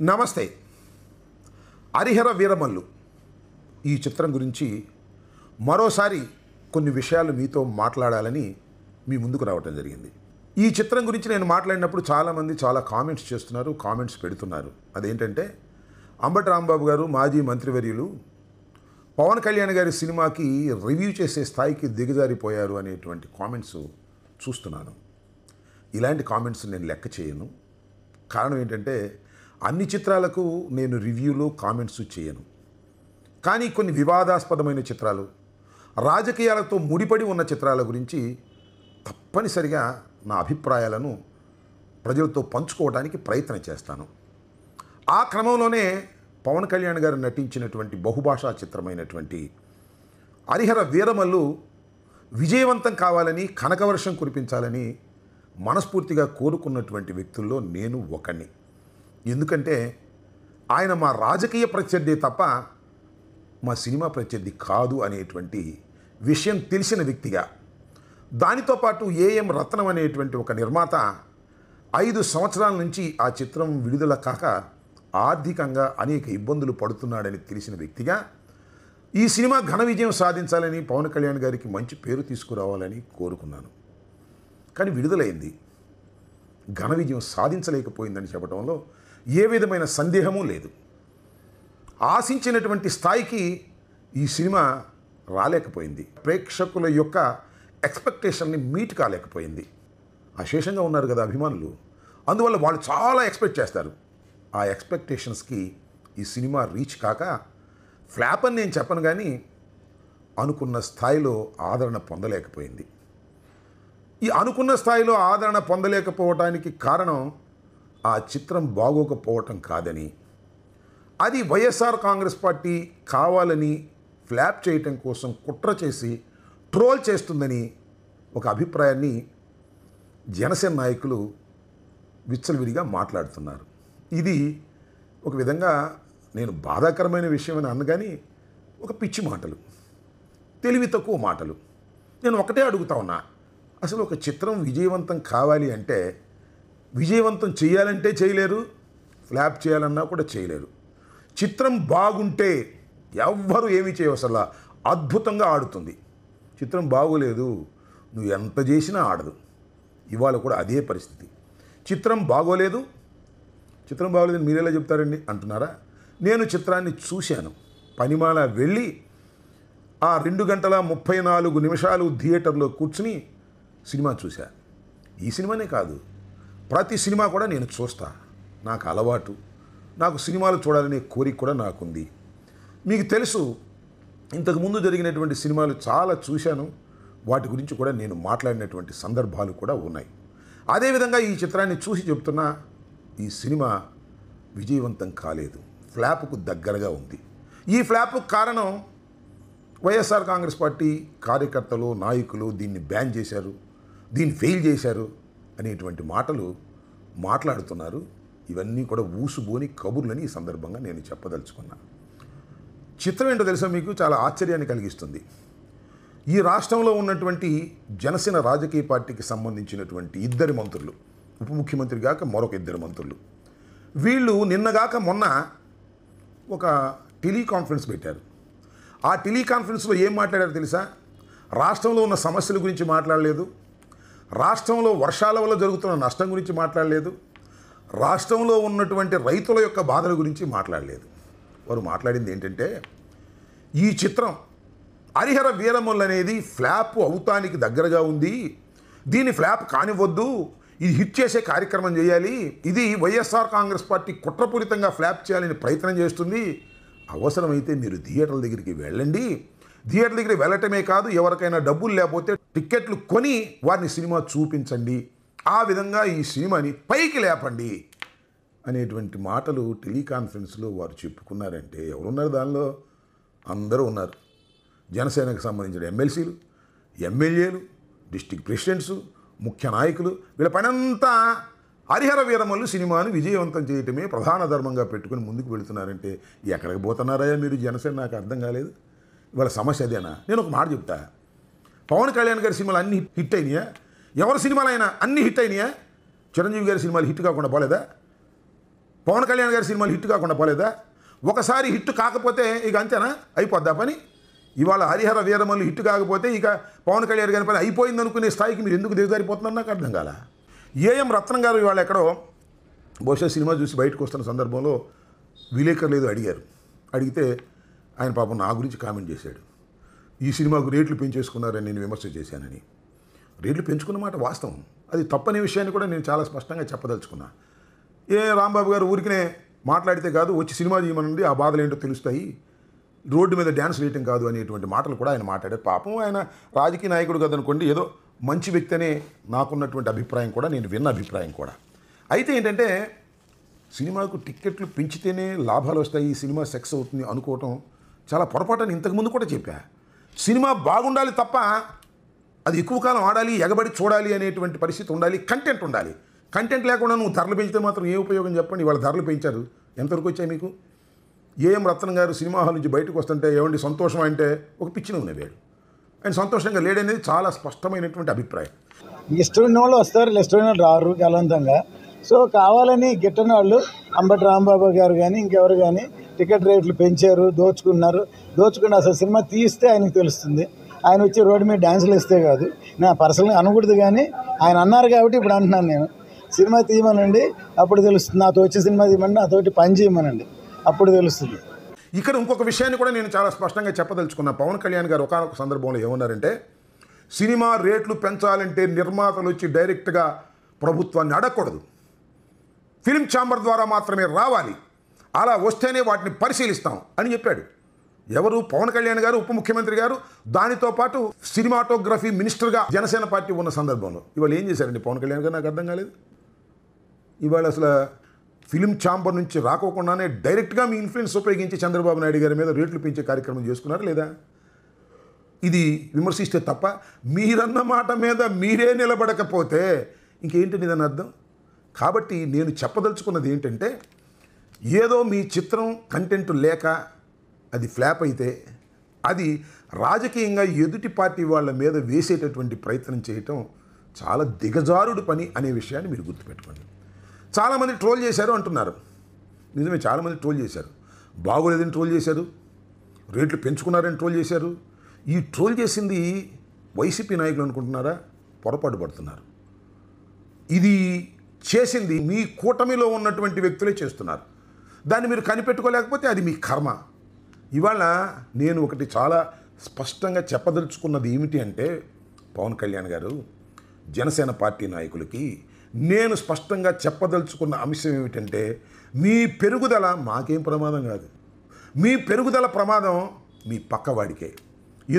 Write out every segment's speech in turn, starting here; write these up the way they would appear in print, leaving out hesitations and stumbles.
నమస్తే. హరిహర వీరమల్లు ఈ చిత్రం గురించి మరోసారి కొన్ని విషయాలు మీతో మాట్లాడాలని మీ ముందుకు రావటం జరిగింది. ఈ చిత్రం గురించి నేను మాట్లాడినప్పుడు చాలామంది చాలా కామెంట్స్ చేస్తున్నారు, కామెంట్స్ పెడుతున్నారు. అదేంటంటే అంబటి రాంబాబు గారు మాజీ మంత్రివర్యులు పవన్ కళ్యాణ్ గారి సినిమాకి రివ్యూ చేసే స్థాయికి దిగజారిపోయారు అనేటువంటి కామెంట్స్ చూస్తున్నాను. ఇలాంటి కామెంట్స్ నేను లెక్క చేయను. కారణం ఏంటంటే అన్ని చిత్రాలకు నేను రివ్యూలు కామెంట్స్ చేయను. కానీ కొన్ని వివాదాస్పదమైన చిత్రాలు, రాజకీయాలతో ముడిపడి ఉన్న చిత్రాల గురించి తప్పనిసరిగా నా అభిప్రాయాలను ప్రజలతో పంచుకోవడానికి ప్రయత్నం చేస్తాను. ఆ క్రమంలోనే పవన్ కళ్యాణ్ గారు నటించినటువంటి బహుభాషా చిత్రమైనటువంటి హరిహర వీరమల్లు విజయవంతం కావాలని, కనకవర్షం కురిపించాలని మనస్ఫూర్తిగా కోరుకున్నటువంటి వ్యక్తుల్లో నేను ఒకణ్ణి. ఎందుకంటే ఆయన మా రాజకీయ ప్రత్యర్థి తప్ప మా సినిమా ప్రత్యర్థి కాదు అనేటువంటి విషయం తెలిసిన వ్యక్తిగా, దానితో పాటు ఏఎం రత్నం అనేటువంటి ఒక నిర్మాత 5 సంవత్సరాల నుంచి ఆ చిత్రం విడుదల కాక ఆర్థికంగా అనేక ఇబ్బందులు పడుతున్నాడని తెలిసిన వ్యక్తిగా ఈ సినిమా ఘన విజయం సాధించాలని, పవన్ కళ్యాణ్ గారికి మంచి పేరు తీసుకురావాలని కోరుకున్నాను. కానీ విడుదలైంది, ఘన విజయం సాధించలేకపోయిందని చెప్పడంలో ఏ విధమైన సందేహము లేదు. ఆశించినటువంటి స్థాయికి ఈ సినిమా రాలేకపోయింది. ప్రేక్షకుల యొక్క ఎక్స్పెక్టేషన్ని మీట్ కాలేకపోయింది. అశేషంగా ఉన్నారు కదా అభిమానులు, అందువల్ల వాళ్ళు చాలా ఎక్స్పెక్ట్ చేస్తారు. ఆ ఎక్స్పెక్టేషన్స్కి ఈ సినిమా రీచ్ కాక ఫ్లాప్ అని నేను చెప్పను, కానీ అనుకున్న స్థాయిలో ఆదరణ పొందలేకపోయింది. ఈ అనుకున్న స్థాయిలో ఆదరణ పొందలేకపోవటానికి కారణం ఆ చిత్రం బాగోకపోవటం కాదని, అది వైఎస్ఆర్ కాంగ్రెస్ పార్టీ కావాలని ఫ్లాప్ చేయటం కోసం కుట్ర చేసి ట్రోల్ చేస్తుందని ఒక అభిప్రాయాన్ని జనసేన నాయకులు విచ్చలవిడిగా మాట్లాడుతున్నారు. ఇది ఒక విధంగా నేను బాధాకరమైన విషయం అని అన్నగాని ఒక పిచ్చి మాటలు, తెలివి తక్కువ మాటలు. నేను ఒకటే అడుగుతా ఉన్నా, అసలు ఒక చిత్రం విజయవంతం కావాలి అంటే విజయవంతం చేయాలంటే చేయలేరు, ఫ్లాప్ చేయాలన్నా కూడా చేయలేరు. చిత్రం బాగుంటే ఎవ్వరూ ఏమీ చేయవసలా, అద్భుతంగా ఆడుతుంది. చిత్రం బాగోలేదు, నువ్వు ఎంత చేసినా ఆడదు. ఇవాళ కూడా అదే పరిస్థితి. చిత్రం బాగోలేదని మీరెలా చెప్తారండి అంటున్నారా? నేను చిత్రాన్ని చూశాను. పనిమాల వెళ్ళి ఆ 2 గంటల 34 నిమిషాలు థియేటర్లో కూర్చుని సినిమా చూశా. ఈ సినిమానే కాదు, ప్రతి సినిమా కూడా నేను చూస్తా. నాకు అలవాటు, నాకు సినిమాలు చూడాలనే కోరిక కూడా నాకుంది. మీకు తెలుసు, ఇంతకుముందు జరిగినటువంటి సినిమాలు చాలా చూశాను. వాటి గురించి కూడా నేను మాట్లాడినటువంటి సందర్భాలు కూడా ఉన్నాయి. అదేవిధంగా ఈ చిత్రాన్ని చూసి చెప్తున్నా, ఈ సినిమా విజయవంతం కాలేదు, ఫ్లాప్కు దగ్గరగా ఉంది. ఈ ఫ్లాప్కు కారణం వైఎస్ఆర్ కాంగ్రెస్ పార్టీ కార్యకర్తలు, నాయకులు దీన్ని బ్యాన్ చేశారు, దీన్ని ఫెయిల్ చేశారు అనేటువంటి మాటలు మాట్లాడుతున్నారు. ఇవన్నీ కూడా ఊసుబోని కబుర్లని ఈ సందర్భంగా నేను చెప్పదలుచుకున్నాను. చిత్రం ఏంటో తెలుసా మీకు? చాలా ఆశ్చర్యాన్ని కలిగిస్తుంది. ఈ రాష్ట్రంలో ఉన్నటువంటి జనసేన రాజకీయ పార్టీకి సంబంధించినటువంటి 2 మంత్రులు, ఉప ముఖ్యమంత్రి గాక మరొక 2 మంత్రులు, వీళ్ళు నిన్నగాక మొన్న ఒక టెలికాన్ఫరెన్స్ పెట్టారు. ఆ టెలికాన్ఫరెన్స్లో ఏం మాట్లాడారు తెలుసా? రాష్ట్రంలో ఉన్న సమస్యల గురించి మాట్లాడలేదు, రాష్ట్రంలో వర్షాల వల్ల జరుగుతున్న నష్టం గురించి మాట్లాడలేదు, రాష్ట్రంలో ఉన్నటువంటి రైతుల యొక్క బాధల గురించి మాట్లాడలేదు. వారు మాట్లాడింది ఏంటంటే, ఈ చిత్రం హరిహర వీరమల్లు అనేది ఫ్లాప్ అవుతానికి దగ్గరగా ఉంది, దీన్ని ఫ్లాప్ కానివ్వద్దు, ఇది హిట్ చేసే కార్యక్రమం చేయాలి, ఇది వైఎస్ఆర్ కాంగ్రెస్ పార్టీ కుట్రపూరితంగా ఫ్లాప్ చేయాలని ప్రయత్నం చేస్తుంది, అవసరమైతే మీరు థియేటర్ల దగ్గరికి వెళ్ళండి, థియేటర్ దగ్గరికి వెళ్ళటమే కాదు, ఎవరికైనా డబ్బులు లేకపోతే టిక్కెట్లు కొని వారిని సినిమా చూపించండి, ఆ విధంగా ఈ సినిమాని పైకి లేపండి అనేటువంటి మాటలు టెలికాన్ఫరెన్స్లో వారు చెప్పుకున్నారంటే ఎవరున్నారు దానిలో? అందరూ ఉన్నారు. జనసేనకు సంబంధించిన ఎమ్మెల్సీలు, ఎమ్మెల్యేలు, డిస్ట్రిక్ట్ ప్రెసిడెంట్స్, ముఖ్య నాయకులు, వీళ్ళ పనంతా హరిహర వీరమల్లు సినిమాను విజయవంతం చేయటమే ప్రధాన ధర్మంగా పెట్టుకుని ముందుకు వెళుతున్నారంటే ఎక్కడికి పోతున్నారయ్యా మీరు జనసేన? నాకు అర్థం కాలేదు. ఇవాళ సమస్య అదేనా? నేను ఒక మాట చెప్తా, పవన్ కళ్యాణ్ గారి సినిమాలు అన్నీ హిట్ అయినాయా? ఎవరి సినిమాలైనా అన్నీ హిట్ అయినాయా? చిరంజీవి గారి సినిమాలు హిట్ కాకుండా పోలేదా? పవన్ కళ్యాణ్ గారి సినిమాలు హిట్ కాకుండా పోలేదా? ఒకసారి హిట్ కాకపోతే ఇక అంతేనా, అయిపోద్దా పని? ఇవాళ హరిహర వీరమల్లు హిట్ కాకపోతే ఇక పవన్ కళ్యాణ్ గారి పని అయిపోయింది అనుకునే స్థాయికి మీరు ఎందుకు దిగజారిపోతున్నారు నాకు అర్థం కాల. ఏఎం రత్నం గారు ఇవాళ ఎక్కడో బహుశా సినిమా చూసి బయటకు వస్తున్న సందర్భంలో విలేకరులు ఏదో అడిగితే ఆయన పాపం నా గురించి కామెంట్ చేశాడు. ఈ సినిమాకు రేట్లు పెంచేసుకున్నారని నేను విమర్శ చేశానని. రేట్లు పెంచుకున్న మాట వాస్తవం, అది తప్పనే విషయాన్ని కూడా నేను చాలా స్పష్టంగా చెప్పదలుచుకున్నా. రాంబాబు గారు ఊరికినే మాట్లాడితే కాదు, వచ్చి సినిమా చేయమనండి, ఆ బాధలు ఏంటో తెలుస్తాయి, రోడ్డు మీద డ్యాన్స్ వేయటం కాదు అనేటువంటి మాటలు కూడా ఆయన మాట్లాడారు. పాపం ఆయన రాజకీయ నాయకుడు కదనుకోండి, ఏదో మంచి వ్యక్తి అనే నాకున్నటువంటి అభిప్రాయం కూడా, నేను విన్న అభిప్రాయం కూడా. అయితే ఏంటంటే సినిమాకు టిక్కెట్లు పెంచితేనే లాభాలు వస్తాయి, ఈ సినిమా సెక్స్ అవుతుంది అనుకోవటం చాలా పొరపాటు అని ఇంతకుముందు కూడా చెప్పా. సినిమా బాగుండాలి తప్ప అది ఎక్కువ కాలం ఆడాలి, ఎగబడి చూడాలి అనేటువంటి పరిస్థితి ఉండాలి, కంటెంట్ ఉండాలి. కంటెంట్ లేకుండా నువ్వు ధరలు పెంచితే మాత్రం ఏ ఉపయోగం చెప్పండి. వాళ్ళ ధరలు పెంచారు, ఎంతవరకు వచ్చాయి మీకు? ఏఎం రత్నం గారు సినిమా హాల్ నుంచి బయటకు వస్తుంటే ఏమండి సంతోషం అంటే ఒక పిచ్చిన నవ్వాడు. ఆయన సంతోషంగా లేడనేది చాలా స్పష్టమైనటువంటి అభిప్రాయం. ఇష్టమైన వాళ్ళు వస్తారు, ఇష్టమైన వాళ్ళు రారు బలవంతంగా. సో కావాలని గిట్టని వాళ్ళు అంబటి రాంబాబు గారు కానీ ఇంకెవరు కానీ టికెట్ రేట్లు పెంచారు, దోచుకుని అసలు సినిమా తీస్తే ఆయనకు తెలుస్తుంది. ఆయన వచ్చి రోడ్డు మీద డ్యాన్సులు ఇస్తే కాదు, నా పర్సనల్గా అనకూడదు, కానీ ఆయన అన్నారు కాబట్టి ఇప్పుడు అంటున్నాను నేను. సినిమా తీయమనండి, అప్పుడు తెలుస్తుంది. నాతో వచ్చే సినిమా తీయమని నాతోటి పని చేయమనండి, అప్పుడు తెలుస్తుంది. ఇక్కడ ఇంకొక విషయాన్ని కూడా నేను చాలా స్పష్టంగా చెప్పదలుచుకున్నా. పవన్ కళ్యాణ్ గారు ఒకానొక సందర్భంలో ఏమన్నారంటే, సినిమా రేట్లు పెంచాలంటే నిర్మాతలు వచ్చి డైరెక్ట్గా ప్రభుత్వాన్ని అడగకూడదు, ఫిల్మ్ ఛాంబర్ ద్వారా మాత్రమే రావాలి, అలా వస్తేనే వాటిని పరిశీలిస్తాం అని చెప్పాడు. ఎవరు? పవన్ కళ్యాణ్ గారు, ఉప ముఖ్యమంత్రి గారు, దానితో పాటు సినిమాటోగ్రఫీ మినిస్టర్గా జనసేన పార్టీ ఉన్న సందర్భంలో. ఇవాళ ఏం చేశారండి పవన్ కళ్యాణ్ గారు? నాకు అర్థం కాలేదు. ఇవాళ అసలు ఫిలిం ఛాంబర్ నుంచి రాకోకుండానే డైరెక్ట్గా మీ ఇన్ఫ్లుయెన్స్ ఉపయోగించి చంద్రబాబు నాయుడు గారి మీద రేట్లు పెంచే కార్యక్రమం చేసుకున్నారా లేదా? ఇది విమర్శిస్తే తప్ప, మీరన్న మాట మీద మీరే నిలబడకపోతే ఇంకేంటి దాని అర్థం? కాబట్టి నేను చెప్పదలుచుకున్నది ఏంటంటే, ఏదో మీ చిత్రం కంటెంట్ లేక అది ఫ్లాప్ అయితే అది రాజకీయంగా ఎదుటి పార్టీ వాళ్ళ మీద వేసేటటువంటి ప్రయత్నం చేయటం చాలా దిగజారుడు పని అనే విషయాన్ని మీరు గుర్తుపెట్టుకోండి. చాలామంది ట్రోల్ చేశారు అంటున్నారు. నిజమే, చాలామంది ట్రోల్ చేశారు. బాగోలేదని ట్రోల్ చేశారు, రేట్లు పెంచుకున్నారని ట్రోల్ చేశారు. ఈ ట్రోల్ చేసింది వైసీపీ నాయకులు అనుకుంటున్నారా? పొరపాటు పడుతున్నారు. ఇది చేసింది మీ కూటమిలో ఉన్నటువంటి వ్యక్తులే చేస్తున్నారు. దాన్ని మీరు కనిపెట్టుకోలేకపోతే అది మీ కర్మ. ఇవాళ నేను ఒకటి చాలా స్పష్టంగా చెప్పదలుచుకున్నది ఏమిటి అంటే, పవన్ కళ్యాణ్ గారు, జనసేన పార్టీ నాయకులకి నేను స్పష్టంగా చెప్పదలుచుకున్న అంశం ఏమిటంటే, మీ పెరుగుదల మాకేం ప్రమాదం కాదు, మీ పెరుగుదల ప్రమాదం మీ పక్కవాడికే.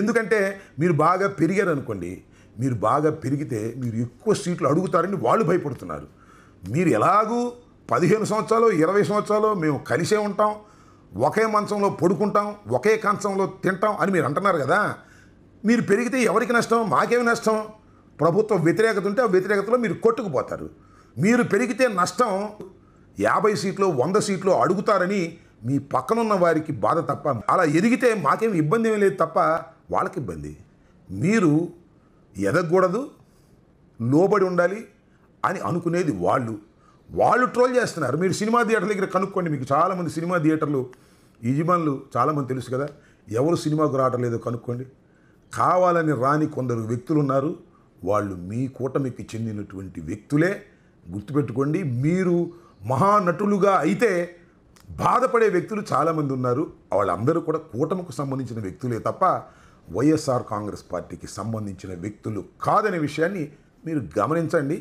ఎందుకంటే మీరు బాగా పెరిగారు అనుకోండి, మీరు బాగా పెరిగితే మీరు ఎక్కువ సీట్లు అడుగుతారని వాళ్ళు భయపడుతున్నారు. మీరు ఎలాగూ 15 సంవత్సరాలు 20 సంవత్సరాలు మేము కలిసే ఉంటాం, ఒకే మంచంలో పడుకుంటాం, ఒకే కంచంలో తింటాం అని మీరు అంటున్నారు కదా. మీరు పెరిగితే ఎవరికి నష్టం? మాకేమి నష్టం? ప్రభుత్వ వ్యతిరేకత ఉంటే ఆ వ్యతిరేకతలో మీరు కొట్టుకుపోతారు. మీరు పెరిగితే నష్టం 50 సీట్లు 100 సీట్లు అడుగుతారని మీ పక్కనున్న వారికి బాధ తప్ప, అలా ఎదిగితే మాకేమి ఇబ్బంది ఏమీ లేదు తప్ప వాళ్ళకి ఇబ్బంది. మీరు ఎదగకూడదు, లోబడి ఉండాలి అని అనుకునేది వాళ్ళు ట్రోల్ చేస్తున్నారు. మీరు సినిమా థియేటర్ల దగ్గర కనుక్కోండి, మీకు చాలామంది సినిమా థియేటర్లు యజమానులు చాలామంది తెలుసు కదా, ఎవరు సినిమాకు రావటం లేదో కనుక్కోండి. కావాలని రాని కొందరు వ్యక్తులు ఉన్నారు, వాళ్ళు మీ కూటమికి చెందినటువంటి వ్యక్తులే. గుర్తుపెట్టుకోండి, మీరు మహానటులుగా అయితే బాధపడే వ్యక్తులు చాలామంది ఉన్నారు. వాళ్ళందరూ కూడా కూటమికి సంబంధించిన వ్యక్తులే తప్ప వైఎస్ఆర్ కాంగ్రెస్ పార్టీకి సంబంధించిన వ్యక్తులు కాదనే విషయాన్ని మీరు గమనించండి.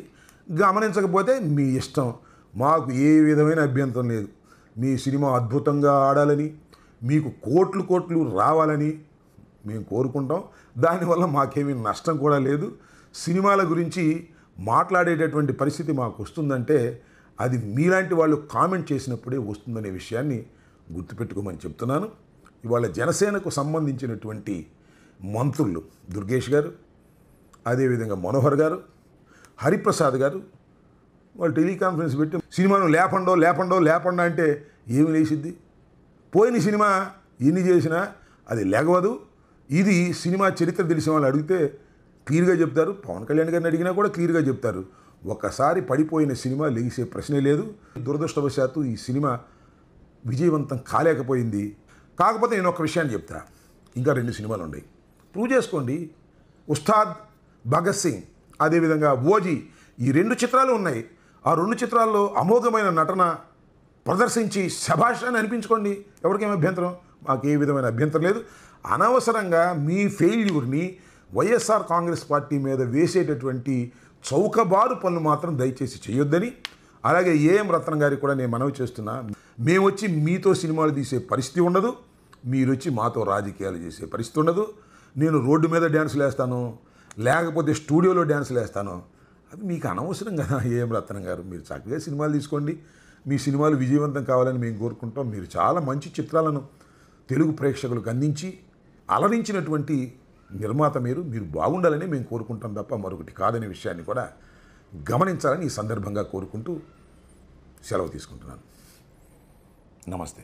గమనించకపోతే మీ ఇష్టం, మాకు ఏ విధమైన అభ్యంతరం లేదు. మీ సినిమా అద్భుతంగా ఆడాలని, మీకు కోట్లు రావాలని మేము కోరుకుంటాం. దానివల్ల మాకేమీ నష్టం కూడా లేదు. సినిమాల గురించి మాట్లాడేటటువంటి పరిస్థితి మాకు వస్తుందంటే అది మీలాంటి వాళ్ళు కామెంట్ చేసినప్పుడే వస్తుందనే విషయాన్ని గుర్తుపెట్టుకోమని చెప్తున్నాను. ఇవాళ జనసేనకు సంబంధించినటువంటి మంత్రులు దుర్గేష్ గారు, అదేవిధంగా మనోహర్ గారు, హరిప్రసాద్ గారు, వాళ్ళు టెలికాన్ఫరెన్స్ పెట్టి సినిమాను లేపండో అంటే ఏమి లేచిద్ది? పోయిన సినిమా ఎన్ని చేసినా అది లేగవదు. ఇది సినిమా చరిత్ర తెలిసిన వాళ్ళు అడిగితే క్లియర్గా చెప్తారు. పవన్ కళ్యాణ్ గారిని అడిగినా కూడా క్లియర్గా చెప్తారు. ఒకసారి పడిపోయిన సినిమా లెగిసే ప్రశ్నే లేదు. దురదృష్టవశాత్తు ఈ సినిమా విజయవంతం కాలేకపోయింది. కాకపోతే నేను ఒక విషయాన్ని చెప్తా, ఇంకా 2 సినిమాలు ఉన్నాయి, ప్రూవ్ చేసుకోండి. ఉస్తాద్, భగత్ సింగ్, అదేవిధంగా ఓజీ, ఈ 2 చిత్రాలు ఉన్నాయి. ఆ 2 చిత్రాల్లో అమోఘమైన నటన ప్రదర్శించి శభాష్ అని అనిపించుకోండి. ఎవరికేం అభ్యంతరం? మాకు ఏ విధమైన అభ్యంతరం లేదు. అనవసరంగా మీ ఫెయిల్యూర్ని వైఎస్ఆర్ కాంగ్రెస్ పార్టీ మీద వేసేటటువంటి చౌకబారు పనులు మాత్రం దయచేసి చేయొద్దని, అలాగే ఏఎం రత్నం గారికి కూడా నేను మనవి చేస్తున్నా, మేము వచ్చి మీతో సినిమాలు తీసే పరిస్థితి ఉండదు, మీరు వచ్చి మాతో రాజకీయాలు చేసే పరిస్థితి ఉండదు. నేను రోడ్డు మీద డ్యాన్సులు వేస్తాను, లేకపోతే స్టూడియోలో డ్యాన్సులు వేస్తాను, అది మీకు అనవసరం కదా. ఏఎం రత్నం గారు, మీరు చక్కగా సినిమాలు తీసుకోండి, మీ సినిమాలు విజయవంతం కావాలని మేము కోరుకుంటాం. మీరు చాలా మంచి చిత్రాలను తెలుగు ప్రేక్షకులకు అందించి అలరించినటువంటి నిర్మాత మీరు బాగుండాలని మేము కోరుకుంటాం తప్ప మరొకటి కాదనే విషయాన్ని కూడా గమనించాలని ఈ సందర్భంగా కోరుకుంటూ సెలవు తీసుకుంటున్నాను. నమస్తే.